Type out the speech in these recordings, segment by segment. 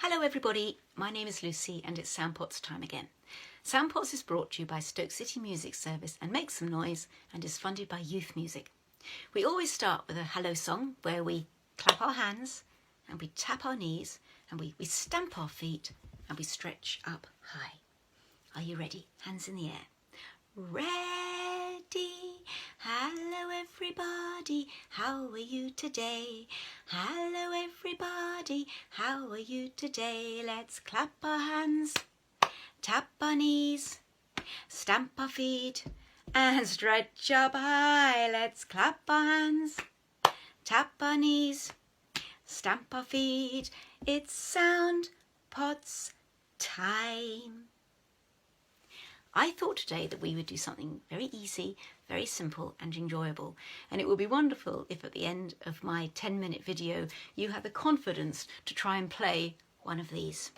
Hello everybody, my name is Lucy and it's Soundpots time again. Soundpots is brought to you by Stoke City Music Service and makes some noise and is funded by Youth Music. We always start with a hello song where we clap our hands and we tap our knees and we stamp our feet and we stretch up high. Are you ready? Hands in the air. Ready? Hello everybody, how are you today? Hello everybody, how are you today? Let's clap our hands, tap our knees, stamp our feet and stretch up high. Let's clap our hands, tap our knees, stamp our feet. It's Soundpots time. I thought today that we would do something very easy, very simple and enjoyable, and it would be wonderful if at the end of my 10-minute video you had the confidence to try and play one of these.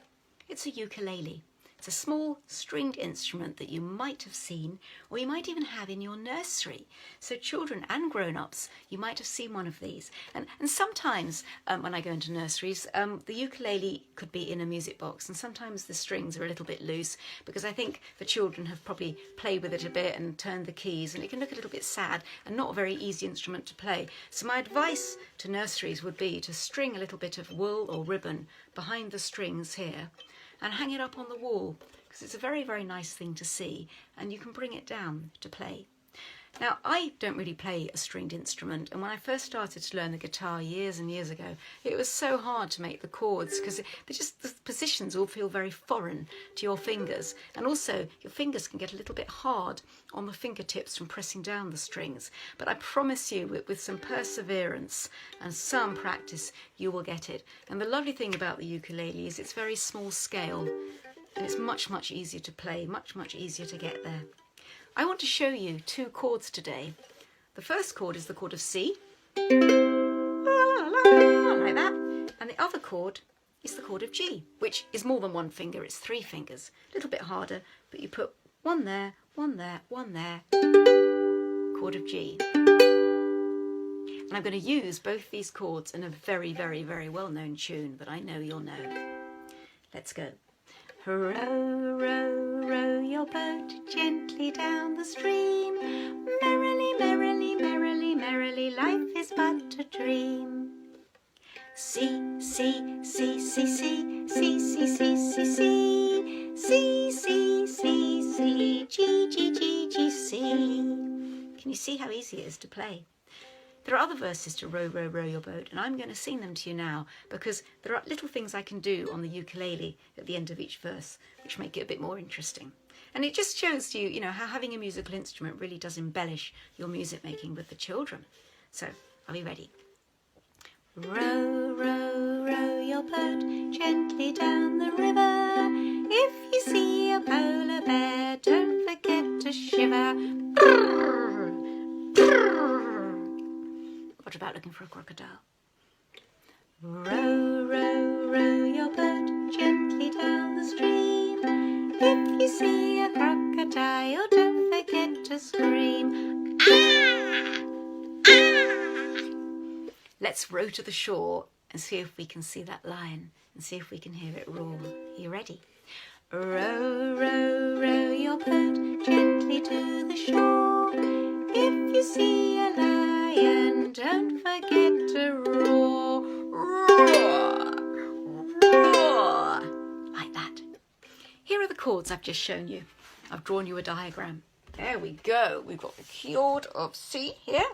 It's a ukulele. It's a small stringed instrument that you might have seen or you might even have in your nursery. So children and grown-ups, you might have seen one of these. And sometimes when I go into nurseries, the ukulele could be in a music box and sometimes the strings are a little bit loose because I think the children have probably played with it a bit and turned the keys and it can look a little bit sad and not a very easy instrument to play. So my advice to nurseries would be to string a little bit of wool or ribbon behind the strings here and hang it up on the wall because it's a very, very nice thing to see and you can bring it down to play. Now, I don't really play a stringed instrument, and when I first started to learn the guitar years and years ago, it was so hard to make the chords because the positions all feel very foreign to your fingers, and also your fingers can get a little bit hard on the fingertips from pressing down the strings. But I promise you, with some perseverance and some practice, you will get it. And the lovely thing about the ukulele is it's very small scale, and it's much, much easier to play, much, much easier to get there. I want to show you two chords today. The first chord is the chord of C, like that, and the other chord is the chord of G, which is more than one finger, it's 3 fingers. A little bit harder, but you put one there, one there, one there, chord of G. And I'm going to use both these chords in a very, very, very well-known tune that I know you'll know. Let's go. Row, row, row your boat gently down the stream. Merrily, merrily, merrily, merrily, life is but a dream. C, C, C, C, C, C, C, C, C, C, C, C, C, C, G, G, G, G, C. Can you see how easy it is to play? There are other verses to Row, Row, Row Your Boat, and I'm going to sing them to you now because there are little things I can do on the ukulele at the end of each verse which make it a bit more interesting. And it just shows you, how having a musical instrument really does embellish your music making with the children. So, are we ready? Row, row, row your boat gently down the river. If you see a polar bear, don't forget to shiver. Brrr, brrr. What about looking for a crocodile? Row, row, row your boat gently down the stream. If you see a crocodile, don't forget to scream. Ah! Ah! Let's row to the shore and see if we can see that lion and see if we can hear it roar. Are you ready? Row, row, row your boat gently to the shore. If you see a lion, don't forget to roar, roar, roar, like that. Here are the chords I've just shown you. I've drawn you a diagram. There we go. We've got the chord of C here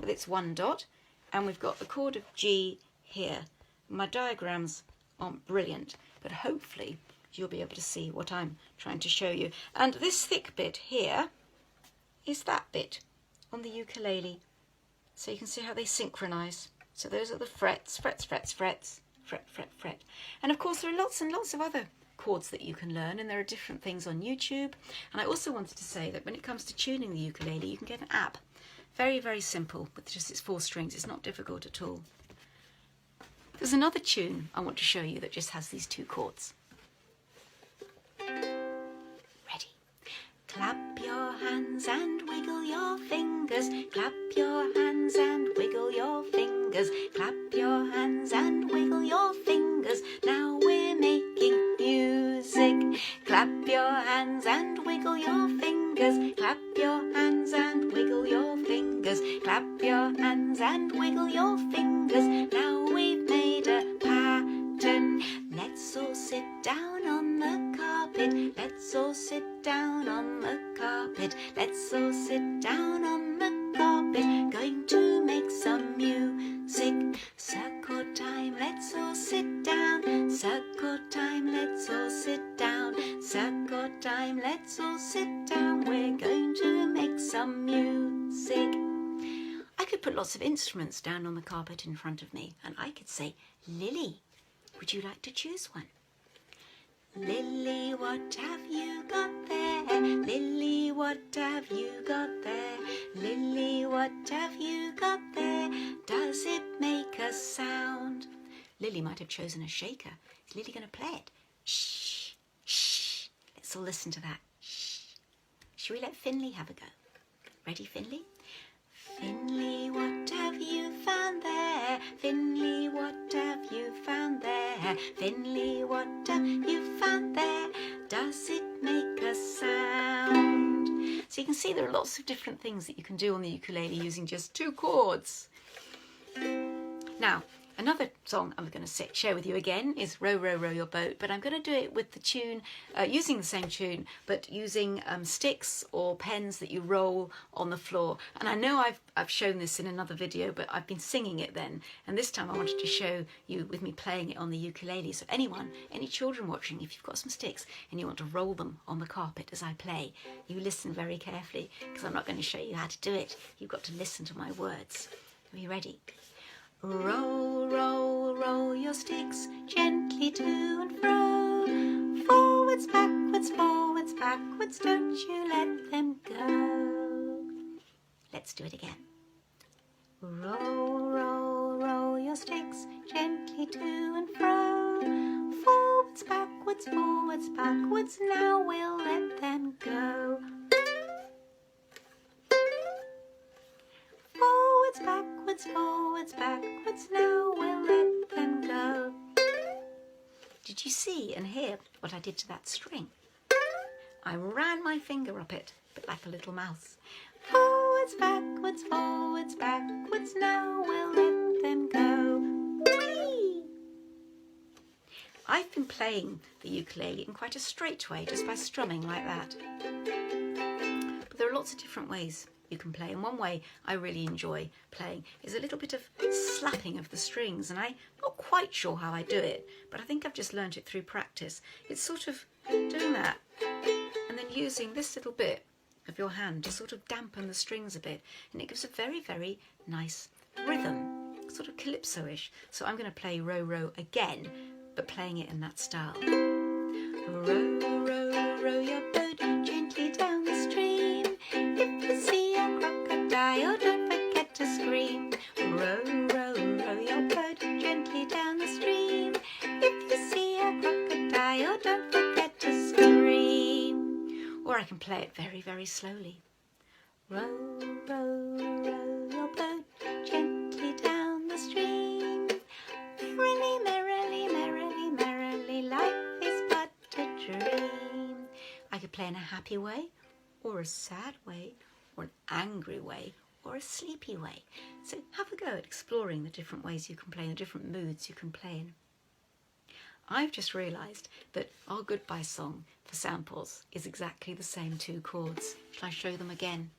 with its 1 dot, and we've got the chord of G here. My diagrams aren't brilliant, but hopefully you'll be able to see what I'm trying to show you. And this thick bit here is that bit on the ukulele. So you can see how they synchronise. So those are the frets, frets, frets, frets, fret, fret, fret. And of course there are lots and lots of other chords that you can learn, and there are different things on YouTube. And I also wanted to say that when it comes to tuning the ukulele, you can get an app. Very, very simple, with just its 4 strings. It's not difficult at all. There's another tune I want to show you that just has these 2 chords. Clap your hands and wiggle your fingers. Clap your hands and wiggle your fingers. Clap your hands and wiggle your fingers. Now we're making sit down on the carpet. Let's all sit down on the carpet. Let's all sit down on the carpet. Going to make some music. Circle time, let's all sit down. Circle time, let's all sit down. Circle time, let's all sit down. We're going to make some music. I could put lots of instruments down on the carpet in front of me, and I could say, Lily, would you like to choose one? Lily, what have you got there? Lily, what have you got there? Lily, what have you got there? Does it make a sound? Lily might have chosen a shaker. Is Lily going to play it? Shh, shh. Let's all listen to that. Shh. Shall we let Finley have a go? Ready, Finley? Finley, what have you found there? Finley, what have you found there? Finley, what have you found there? Does it make a sound? So you can see there are lots of different things that you can do on the ukulele using just 2 chords. Now, another song I'm going to share with you again is Row, Row, Row Your Boat, but I'm going to do it with the tune, using the same tune, but using sticks or pens that you roll on the floor. And I know I've shown this in another video, but I've been singing it then, and this time I wanted to show you with me playing it on the ukulele. So anyone, any children watching, if you've got some sticks and you want to roll them on the carpet as I play, you listen very carefully, because I'm not going to show you how to do it. You've got to listen to my words. Are you ready? Roll, roll, roll your sticks gently to and fro. Forwards, backwards, forwards, backwards, don't you let them go. Let's do it again. Roll, roll, roll your sticks gently to and fro. Forwards, backwards, forwards, backwards, now we'll let them go. Forwards, backwards, forwards, backwards, now we'll let them go. Did you see and hear what I did to that string? I ran my finger up it, but like a little mouse. Forwards, backwards, forwards, backwards, now we'll let them go. Whee! I've been playing the ukulele in quite a straight way, just by strumming like that. But there are lots of different ways you can play, and one way I really enjoy playing is a little bit of slapping of the strings, and I'm not quite sure how I do it, but I think I've just learned it through practice. It's sort of doing that and then using this little bit of your hand to sort of dampen the strings a bit, and it gives a very, very nice rhythm, sort of calypso-ish. So I'm going to play Row, Row again, but playing it in that style. Row, row, row your boat gently down the stream. If you see a crocodile, don't forget to scream. Row, row, row your boat gently down the stream. If you see a crocodile, don't forget to scream. Or I can play it very, very slowly. Row, row, row your boat gently down the stream. Merrily, merrily, merrily, merrily, life is but a dream. I could play in a happy way, or a sad way, or an angry way, or a sleepy way. So have a go at exploring the different ways you can play, the different moods you can play in. I've just realised that our goodbye song for Soundpots is exactly the same 2 chords. Shall I show them again?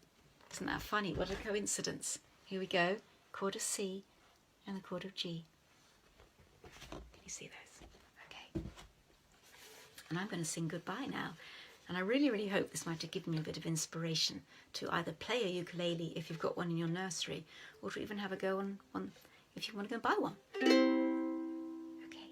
Isn't that funny? What a coincidence. Here we go. Chord of C and the chord of G. Can you see those? Okay. And I'm going to sing goodbye now. And I really, really hope this might have given you a bit of inspiration to either play a ukulele if you've got one in your nursery, or to even have a go on one if you want to go and buy one. Okay.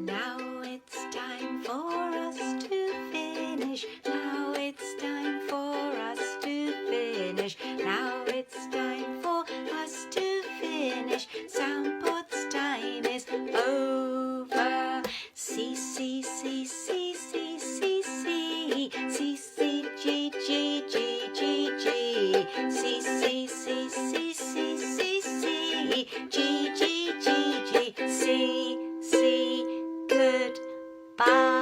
Now it's time for us to finish. Now it's time for us to finish. Now it's time for us to finish. Soundpots time is over. C, C, C, C, C, C, C, C, C, G, G, G, G, G, C, C, C, C, C, C, C, G, G, G, G, C, C, goodbye.